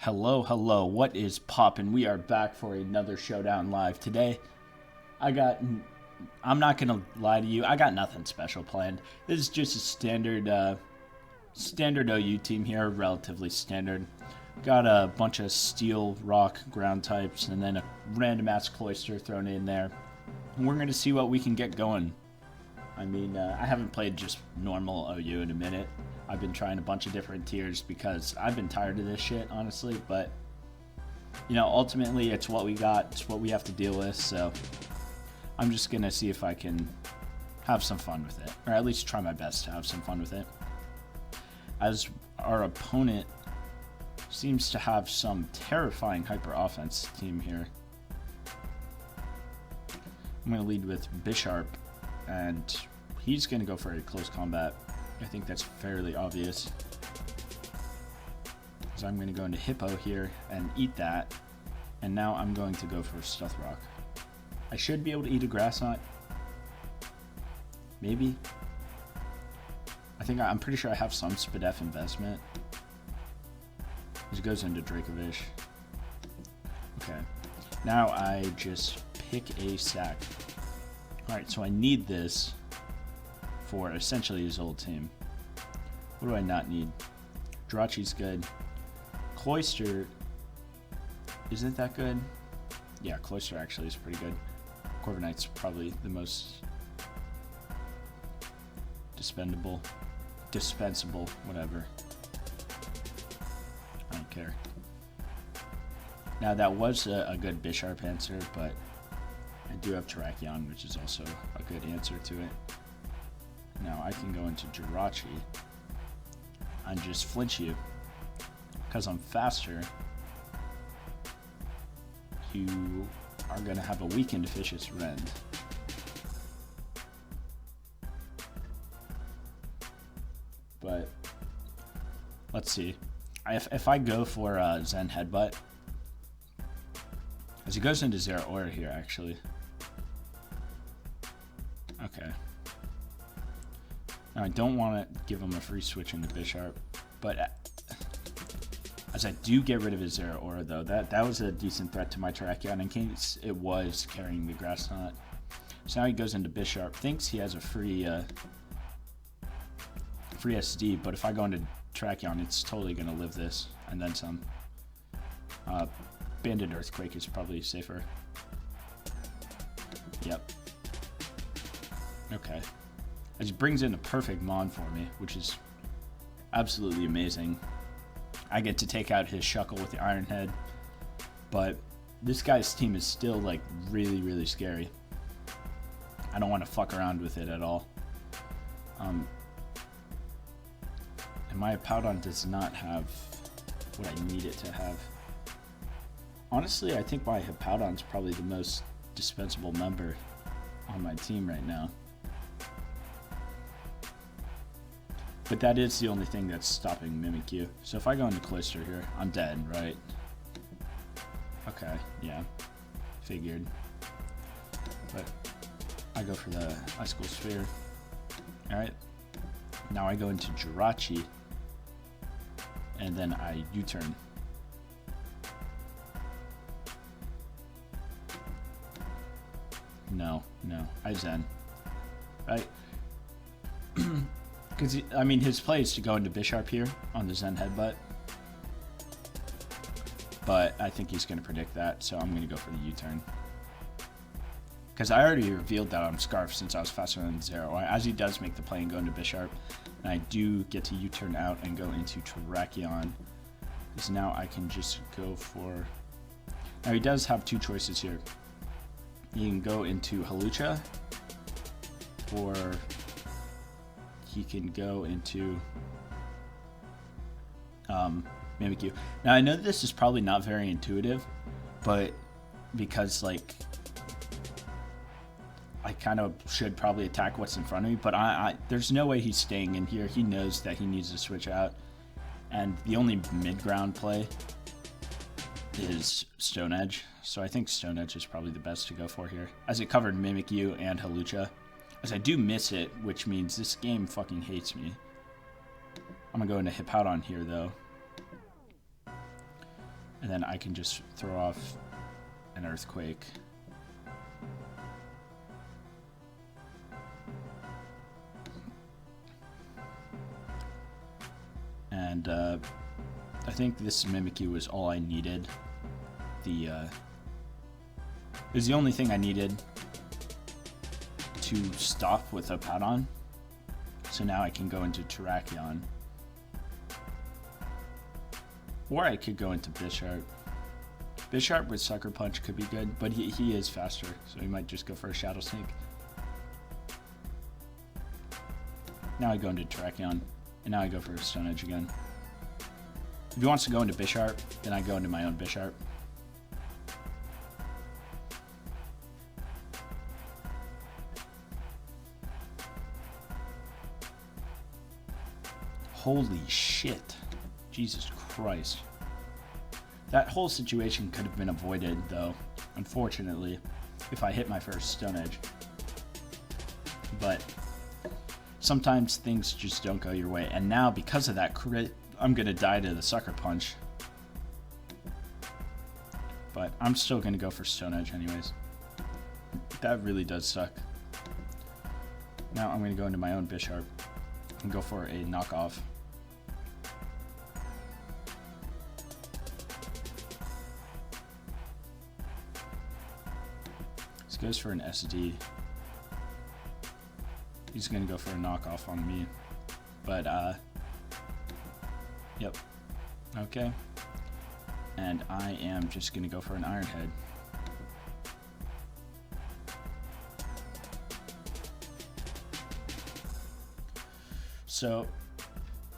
Hello, hello, what is poppin'? We are back for another Showdown live. Today, I'm not gonna lie to you, I got nothing special planned. This is just a standard OU team here, relatively standard. Got a bunch of steel, rock, ground types, and then a random ass cloister thrown in there. And we're gonna see what we can get going. I mean, I haven't played just normal OU in a minute. I've been trying a bunch of different tiers because I've been tired of this shit, honestly. But, you know, ultimately it's what we got. It's what we have to deal with. So I'm just going to see if I can have some fun with it. Or at least try my best to have some fun with it. As our opponent seems to have some terrifying hyper offense team here. I'm going to lead with Bisharp. And he's going to go for a close combat. I think that's fairly obvious. So I'm going to go into Hippo here and eat that. And now I'm going to go for Stealth Rock. I should be able to eat a Grass Knot. Maybe. I'm pretty sure I have some SPDF investment. This goes into Dracovish. Okay. Now I just pick a sack. Alright, so I need this for essentially his old team. What do I not need? Jirachi's good. Cloister isn't that good? Yeah, Cloister actually is pretty good. Corviknight's probably the most dispensable, whatever. I don't care. Now that was a good Bisharp answer, but I do have Terrakion, which is also a good answer to it. Now I can go into Jirachi and just flinch you. Because I'm faster, you are going to have a weakened Vicious Rend. But let's see. If I go for Zen Headbutt, as he goes into Zero Aura here actually. Okay. Now I don't want to give him a free switch into Bisharp, but as I do get rid of his Zero Aura though, that was a decent threat to my Terrakion in case it was carrying the Grass Knot. So now he goes into Bisharp, thinks he has a free SD, but if I go into Terrakion, it's totally going to live this, and then some. Banded Earthquake is probably safer. Yep. Okay. As he brings in a perfect Mon for me, which is absolutely amazing. I get to take out his Shuckle with the Iron Head, but this guy's team is still like really, really scary. I don't want to fuck around with it at all. And my Hippowdon does not have what I need it to have. Honestly, I think my Hippowdon's probably the most dispensable member on my team right now. But that is the only thing that's stopping Mimikyu. So if I go into Cloister here, I'm dead, right? Okay, yeah. Figured. But I go for the Icicle Sphere. Alright. Now I go into Jirachi. And then I U-turn. No, I Zen. Right? Because, I mean, his play is to go into Bisharp here on the Zen Headbutt. But I think he's going to predict that, so I'm going to go for the U-turn. Because I already revealed that on Scarf since I was faster than Zero. As he does make the play and go into Bisharp, and I do get to U-turn out and go into Terrakion. Because now I can just go for... Now he does have two choices here. He can go into Hawlucha, or he can go into Mimikyu. Now I know this is probably not very intuitive, but because like I kind of should probably attack what's in front of me, but there's no way he's staying in here. He knows that he needs to switch out, and the only mid-ground play is Stone Edge, so I think Stone Edge is probably the best to go for here, as it covered Mimikyu and Hawlucha. As I do miss it, which means this game fucking hates me. I'm gonna go into Hippowdon here though. And then I can just throw off an earthquake. And I think this Mimikyu was all I needed. It was the only thing I needed to stop with a Hippowdon. So now I can go into Terrakion. Or I could go into Bisharp. Bisharp with Sucker Punch could be good, but he is faster, so he might just go for a Shadow Sneak. Now I go into Terrakion, and now I go for Stone Edge again. If he wants to go into Bisharp, then I go into my own Bisharp. Holy shit. Jesus Christ. That whole situation could have been avoided, though, unfortunately, if I hit my first Stone Edge. But sometimes things just don't go your way. And now, because of that crit, I'm going to die to the Sucker Punch. But I'm still going to go for Stone Edge anyways. That really does suck. Now I'm going to go into my own Bisharp and go for a knockoff. This goes for an SD. He's going to go for a knockoff on me. But, yep. Okay. And I am just going to go for an Iron Head. So,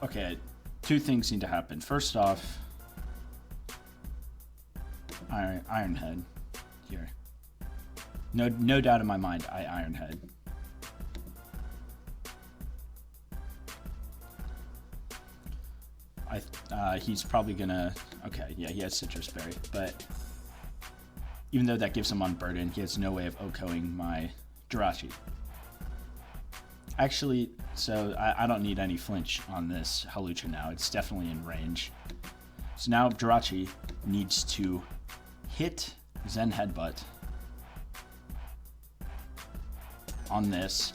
okay, two things need to happen. First off, Iron Head here. No doubt in my mind, I Iron Head. He's probably gonna. Okay, yeah, he has Citrus Berry, but even though that gives him Unburden, he has no way of OHKOing my Jirachi. Actually, so I don't need any flinch on this Hawlucha now. It's definitely in range. So now Jirachi needs to hit Zen Headbutt on this,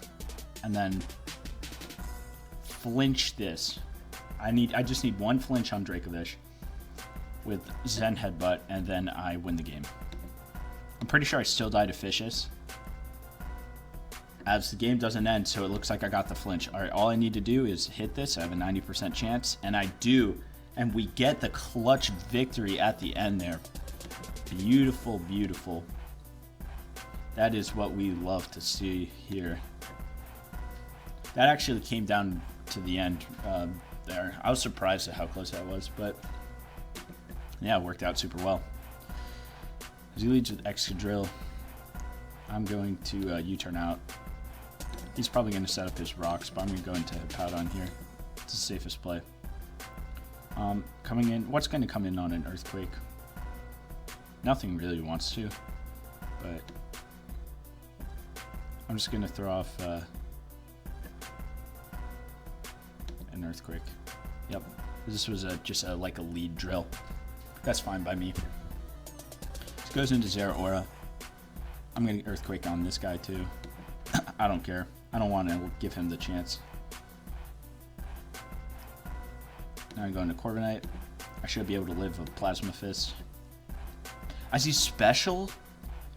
and then flinch this. I just need one flinch on Dracovish with Zen Headbutt, and then I win the game. I'm pretty sure I still die to Fishes, as the game doesn't end, so it looks like I got the flinch. All right, all I need to do is hit this. I have a 90% chance, and I do, and we get the clutch victory at the end there. Beautiful, beautiful. That is what we love to see here. That actually came down to the end there. I was surprised at how close that was, but yeah, it worked out super well. As he leads with Excadrill, I'm going to U-turn out. He's probably going to set up his rocks, but I'm going to go into Hippowdon here. It's the safest play. Coming in, what's going to come in on an Earthquake? Nothing really wants to, but I'm just going to throw off an Earthquake. Yep, this was just like a lead drill. That's fine by me. This goes into Zeraora. I'm going to Earthquake on this guy too. I don't care. I don't want to give him the chance. Now I'm going to Corviknight. I should be able to live with Plasma Fist. As he's special?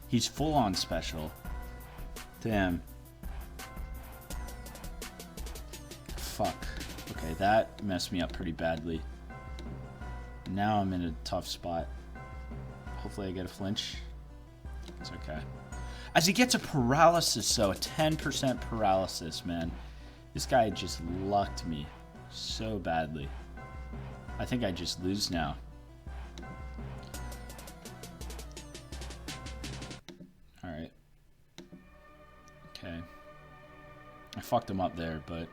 He's full on special. Damn. Fuck. Okay, that messed me up pretty badly. Now I'm in a tough spot. Hopefully I get a flinch. It's okay. As he gets a paralysis, though, a 10% paralysis, man. This guy just lucked me so badly. I think I just lose now. Alright. Okay. I fucked him up there, but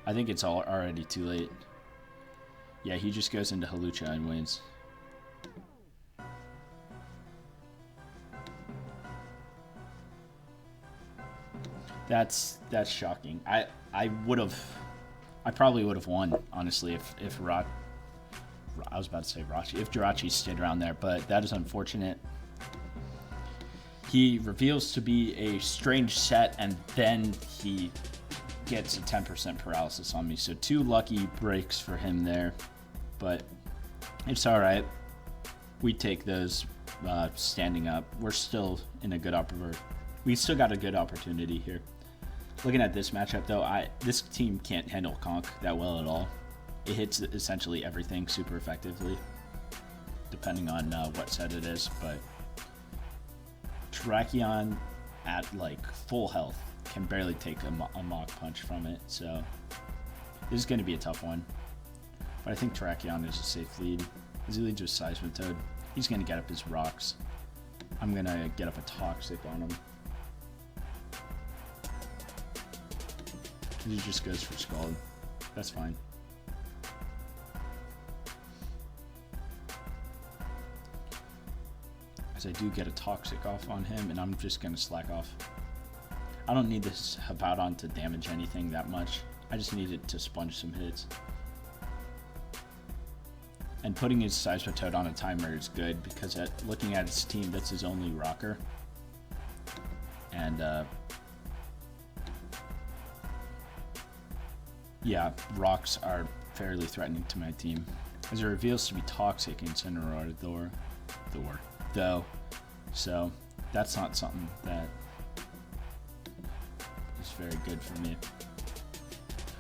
I think it's already too late. Yeah, he just goes into Hawlucha and wins. That's shocking. I probably would have won, honestly, if I was about to say Jirachi. If Jirachi stayed around there, but that is unfortunate. He reveals to be a strange set, and then he gets a 10% paralysis on me. So 2 lucky breaks for him there, but it's all right. We take those standing up. We're still in a good we still got a good opportunity here. Looking at this matchup though, this team can't handle Conk that well at all. It hits essentially everything super effectively, depending on what set it is. But Terrakion at like full health can barely take a Mach Punch from it. So this is going to be a tough one. But I think Terrakion is a safe lead. As he leads with Seismitoad, he's going to get up his rocks. I'm going to get up a Toxic on him. He just goes for Scald. That's fine. As I do get a Toxic off on him, and I'm just going to slack off. I don't need this Hippowdon to damage anything that much. I just need it to sponge some hits. And putting his Seismitoad on a timer is good, because looking at his team, that's his only rocker. And yeah, rocks are fairly threatening to my team. As it reveals to be Toxic Incineroar though. So that's not something that is very good for me.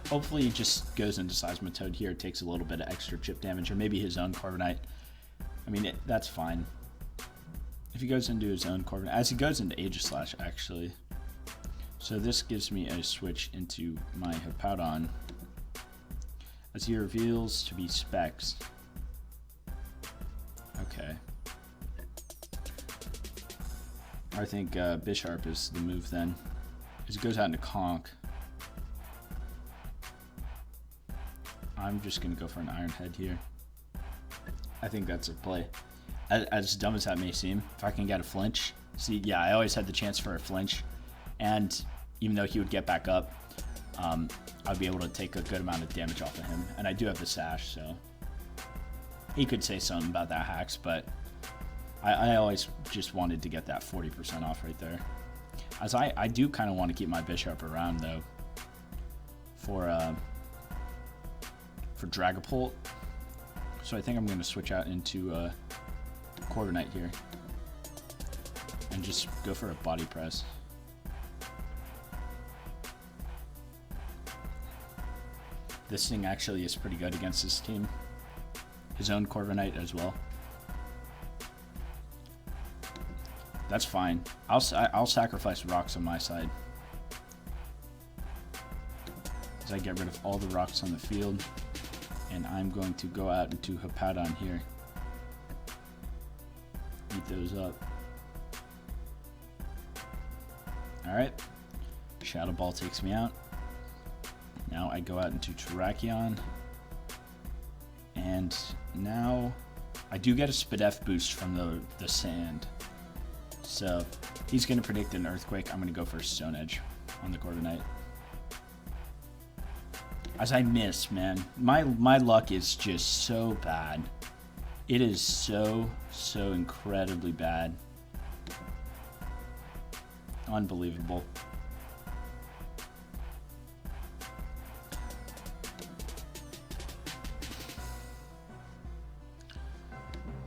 Hopefully he just goes into Seismitoad here, takes a little bit of extra chip damage, or maybe his own Corviknight. I mean, that's fine. If he goes into his own Corviknight, as he goes into Aegislash actually. So this gives me a switch into my Hippowdon, as he reveals to be Specs. Okay. I think Bisharp is the move then. As he goes out into Conk, I'm just going to go for an Iron Head here. I think that's a play. As dumb as that may seem, if I can get a flinch. See, yeah, I always had the chance for a flinch. And even though he would get back up, I'd be able to take a good amount of damage off of him. And I do have the Sash, so he could say something about that hacks, but I always just wanted to get that 40% off right there. As I do kind of want to keep my Bisharp around, though, for Dragapult. So I think I'm going to switch out into Corviknight here and just go for a Body Press. This thing actually is pretty good against this team. His own Corviknight as well. That's fine. I'll sacrifice rocks on my side. As I get rid of all the rocks on the field. And I'm going to go out into Hippowdon here. Eat those up. Alright. Shadow Ball takes me out. Now I go out into Terrakion. And now I do get a Spadef boost from the sand. So he's going to predict an Earthquake. I'm going to go for a Stone Edge on the Corviknight. As I miss, man. My luck is just so bad. It is so incredibly bad. Unbelievable.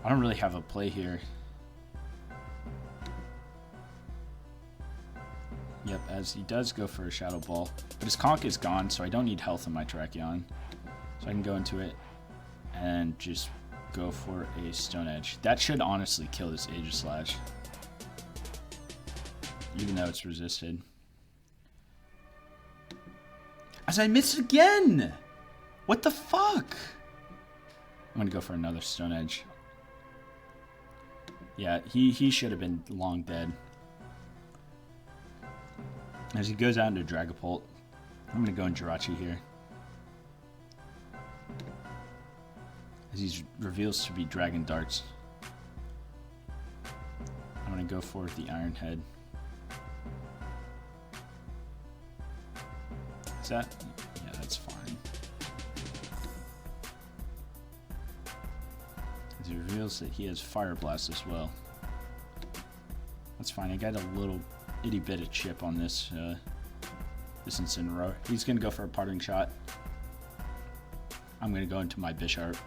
I don't really have a play here. Yep, as he does go for a Shadow Ball. But his Conk is gone, so I don't need health on my Terrakion. So I can go into it and just go for a Stone Edge. That should honestly kill this Aegislash, even though it's resisted. As I miss again! What the fuck? I'm gonna go for another Stone Edge. Yeah, he should have been long dead. As he goes out into Dragapult, I'm going to go in Jirachi here. As he reveals to be Dragon Darts, I'm going to go for the Iron Head. Is that? Yeah, that's fine. It reveals that he has Fire Blast as well. That's fine. I got a little itty bit of chip on this this Incineroar. He's gonna go for a parting shot. I'm gonna go into my Bisharp.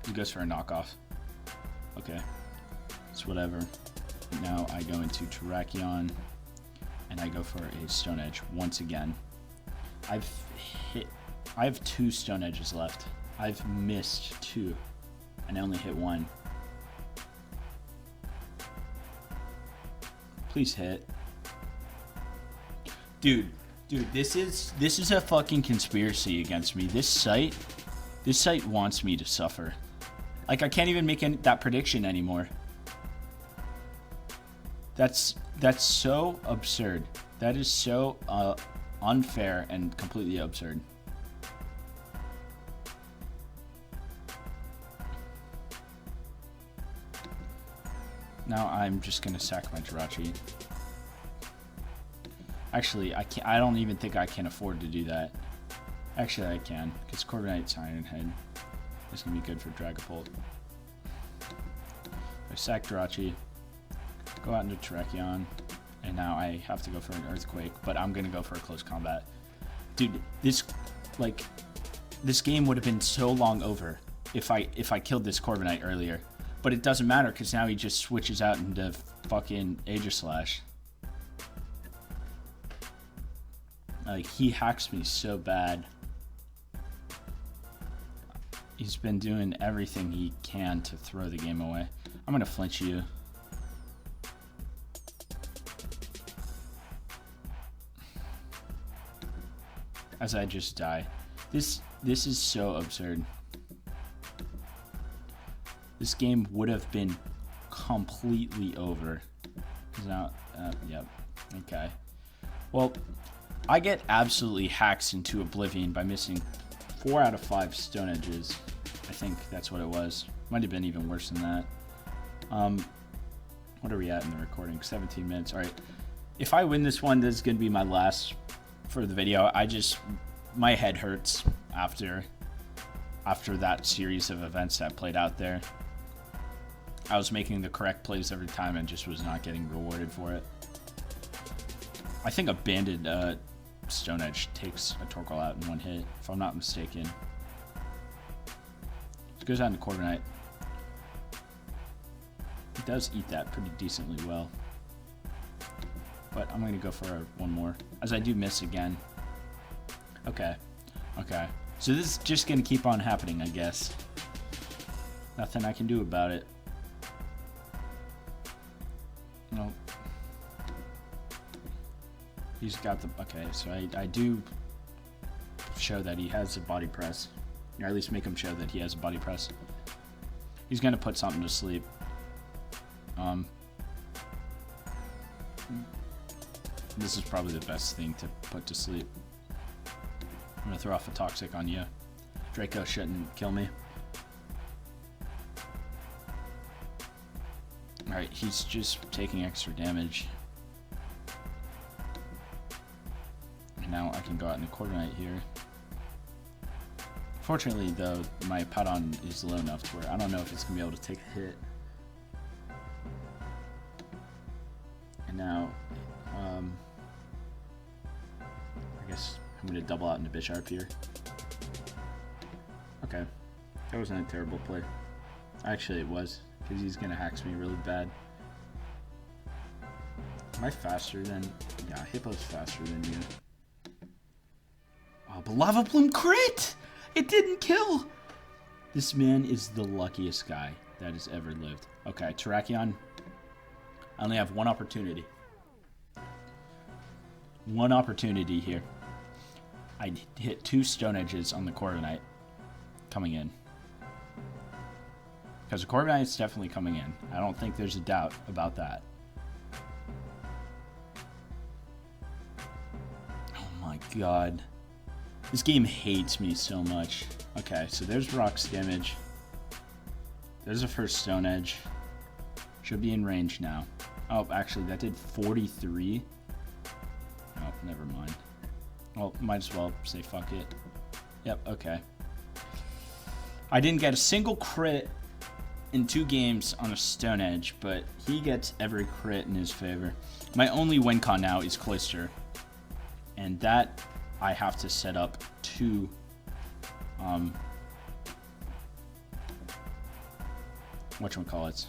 He goes for a knockoff. Okay, it's whatever. Now I go into Terrakion, and I go for a Stone Edge once again. I have 2 Stone Edges left. I've missed 2, and I only hit 1. Please hit. Dude, this is a fucking conspiracy against me. This site wants me to suffer. Like, I can't even make that prediction anymore. That's so absurd. That is so unfair and completely absurd. Now I'm just gonna sack my Jirachi. Actually, I don't even think I can afford to do that. Actually, I can, because Corviknight's Iron Head is gonna be good for Dragapult. I sack Jirachi, go out into Terrakion, and now I have to go for an Earthquake, but I'm gonna go for a close combat. Dude, this game would have been so long over if I killed this Corviknight earlier. But it doesn't matter, because now he just switches out into fucking Aegislash. Like, he hacks me so bad. He's been doing everything he can to throw the game away. I'm gonna flinch you. As I just die. This is so absurd. This game would have been completely over. Now, yep. Okay. Well, I get absolutely hacked into oblivion by missing 4 out of 5 Stone Edges. I think that's what it was. Might have been even worse than that. What are we at in the recording? 17 minutes. All right. If I win this one, this is going to be my last for the video. My head hurts after that series of events that played out there. I was making the correct plays every time and just was not getting rewarded for it. I think a banded Stone Edge takes a Torkoal out in 1 hit, if I'm not mistaken. It goes out into Corviknight. He does eat that pretty decently well. But I'm going to go for 1 more, as I do miss again. Okay. Okay. So this is just going to keep on happening, I guess. Nothing I can do about it. No. He's got the... Okay, so I do show that he has a body press. Or at least make him show that he has a body press. He's going to put something to sleep. This is probably the best thing to put to sleep. I'm going to throw off a Toxic on you. Draco shouldn't kill me. Alright, he's just taking extra damage. And now I can go out in a Corviknight here. Fortunately, though, my Paddon is low enough to where I don't know if it's going to be able to take a hit. And now, I guess I'm going to double out into Bisharp here. Okay, that wasn't a terrible play. Actually, it was, because he's going to hacks me really bad. Am I faster than... Yeah, Hippo's faster than you. Oh, but Lava Plume crit! It didn't kill! This man is the luckiest guy that has ever lived. Okay, Terrakion. I only have 1 opportunity. 1 opportunity here. I hit 2 Stone Edges on the Corviknight coming in. Because the Corviknight is definitely coming in. I don't think there's a doubt about that. Oh my god. This game hates me so much. Okay, so there's Rock's damage. There's a first Stone Edge. Should be in range now. Oh, actually, that did 43. Oh, never mind. Well, might as well say fuck it. Yep, okay. I didn't get a single crit in 2 games on a Stone Edge, but he gets every crit in his favor. My only win con now is Cloister, and that I have to set up 2 whatchamacallits.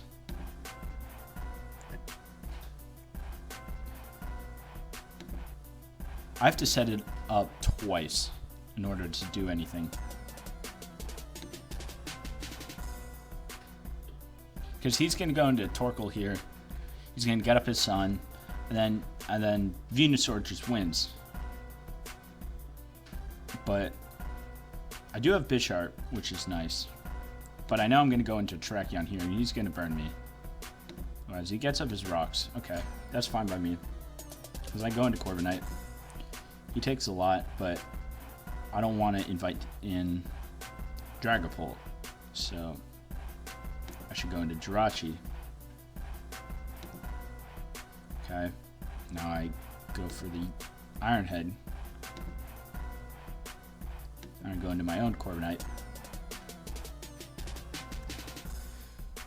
I have to set it up twice in order to do anything. Because he's going to go into Torkoal here. He's going to get up his son, and then Venusaur just wins. But I do have Bisharp, which is nice. But I know I'm going to go into Terrakion here, and he's going to burn me. As he gets up his rocks. Okay, that's fine by me. Because I go into Corviknight. He takes a lot, but I don't want to invite in Dragapult. So I should go into Jirachi. Okay, now I go for the Iron Head. I'm going to my own Corviknight.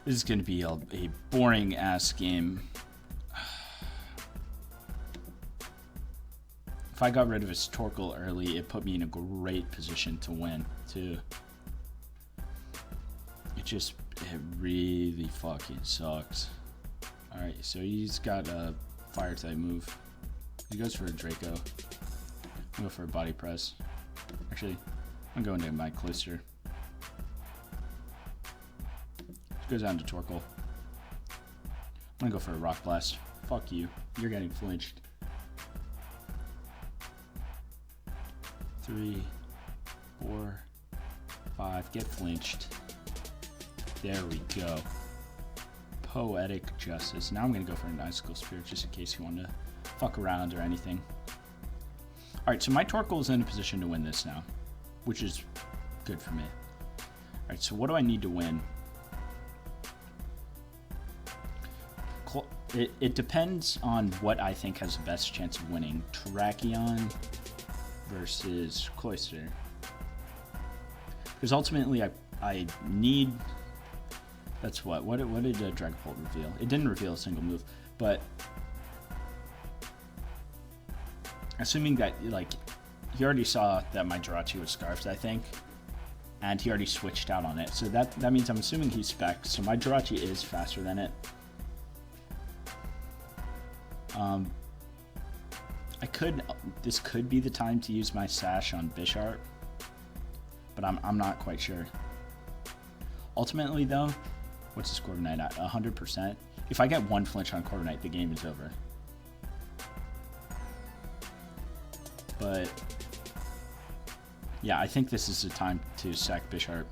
This is going to be a boring ass game. If I got rid of his Torkoal early, it put me in a great position to win, too. It really fucking sucks. Alright, so he's got a fire type move. He goes for a Draco. I'll go for a body press. Actually, I'm going to my Cloister. Goes down to Torkoal. I'm gonna go for a Rock Blast. Fuck you. You're getting flinched. 3, 4, 5. Get flinched. There we go. Poetic justice. Now I'm gonna go for an Icicle Spear just in case you want to fuck around or anything. Alright, so my Torkoal is in a position to win this now, which is good for me. Alright, so what do I need to win? It depends on what I think has the best chance of winning. Terrakion versus Cloister. Because ultimately I need... That's what? What did Dragapult reveal? It didn't reveal a single move, but... Assuming that, like, he already saw that my Jirachi was Scarfed, I think. And he already switched out on it. So that means I'm assuming he's Spec. So my Jirachi is faster than it. This could be the time to use my Sash on Bisharp, but I'm not quite sure. Ultimately though, what's the Corviknight at? 100%. If I get 1 flinch on Corviknight, the game is over. But yeah, I think this is the time to sack Bisharp.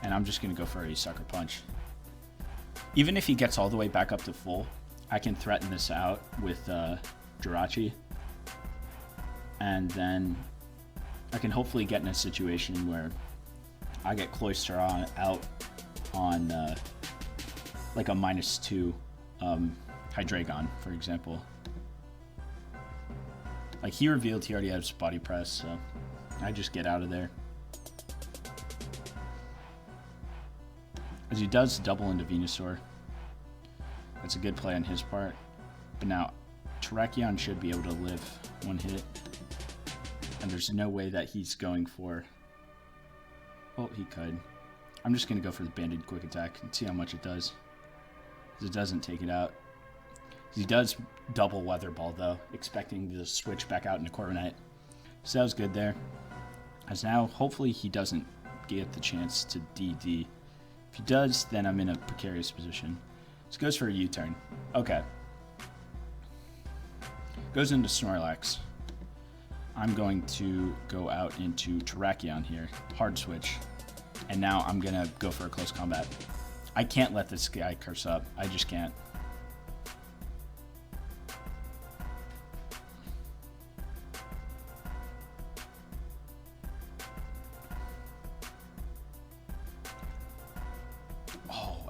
And I'm just gonna go for a Sucker Punch. Even if he gets all the way back up to full, I can threaten this out with Jirachi, and then I can hopefully get in a situation where I get Cloister out on like a -2 Hydreigon, for example. Like he revealed he already has Body Press, so I just get out of there. As he does double into Venusaur. That's a good play on his part. But now, Terrakion should be able to live 1 hit. And there's no way that he's going for... Well, he could. I'm just going to go for the Banded Quick Attack and see how much it does. Because it doesn't take it out. He does double Weather Ball, though, expecting to switch back out into Corviknight. So that was good there. As now, hopefully he doesn't get the chance to DD. If he does, then I'm in a precarious position. So goes for a U-turn. Okay. Goes into Snorlax. I'm going to go out into Terrakion here. Hard switch. And now I'm going to go for a close combat. I can't let this guy curse up. I just can't.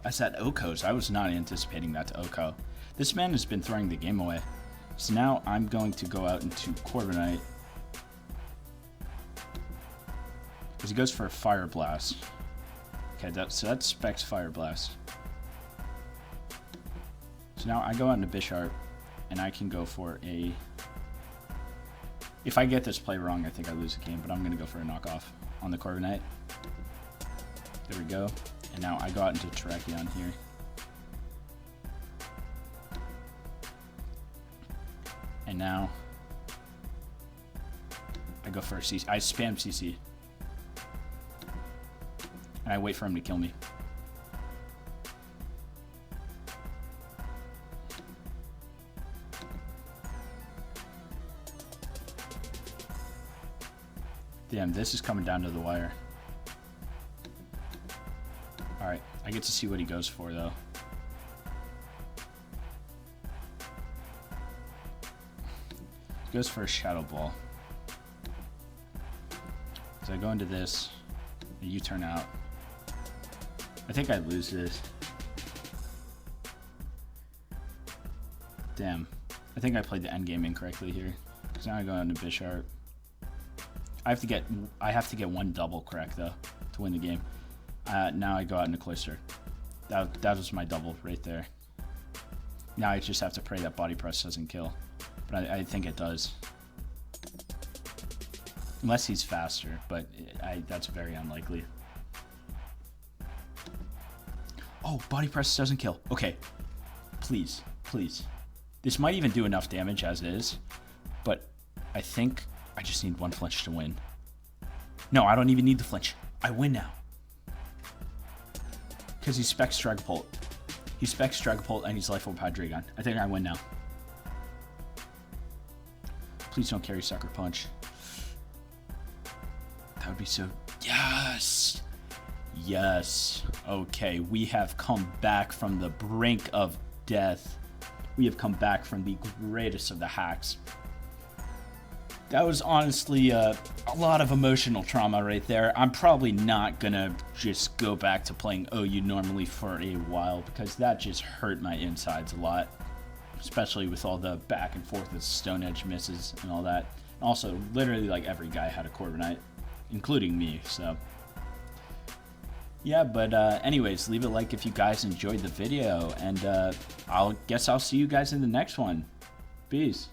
As that Okos, I was not anticipating that to Oko. This man has been throwing the game away. So now I'm going to go out into Corviknight. Because he goes for a Fire Blast. Okay, so that's Specs Fire Blast. So now I go out into Bisharp, and I can go for a... If I get this play wrong, I think I lose the game, but I'm going to go for a knockoff on the Corviknight. There we go. And now I go out into Terrakion here. And now I go for a CC. I spam CC. And I wait for him to kill me. Damn, this is coming down to the wire. Alright, I get to see what he goes for, though. He goes for a Shadow Ball. So I go into this, a U-turn out. I think I lose this. Damn. I think I played the endgame incorrectly here. Because now I go into Bisharp. I have to get one double correct, though, to win the game. Now I go out into Cloyster. That was my double right there. Now I just have to pray that Body Press doesn't kill. But I think it does. Unless he's faster, but that's very unlikely. Oh, Body Press doesn't kill. Okay. Please, please. This might even do enough damage as it is, but I think I just need one flinch to win. No, I don't even need the flinch. I win now. Because he specs Dragapult. He specs Dragapult and he's Life Orb Hydreigon. I think I win now. Please don't carry Sucker Punch. That would be so... Yes! Yes. Okay, we have come back from the brink of death. We have come back from the greatest of the hacks. That was honestly a lot of emotional trauma right there. I'm probably not gonna just go back to playing OU normally for a while because that just hurt my insides a lot. Especially with all the back and forth with Stone Edge misses and all that. And also, literally like every guy had a Corviknight, including me, so... Yeah, but anyways, leave a like if you guys enjoyed the video, and I'll see you guys in the next one. Peace.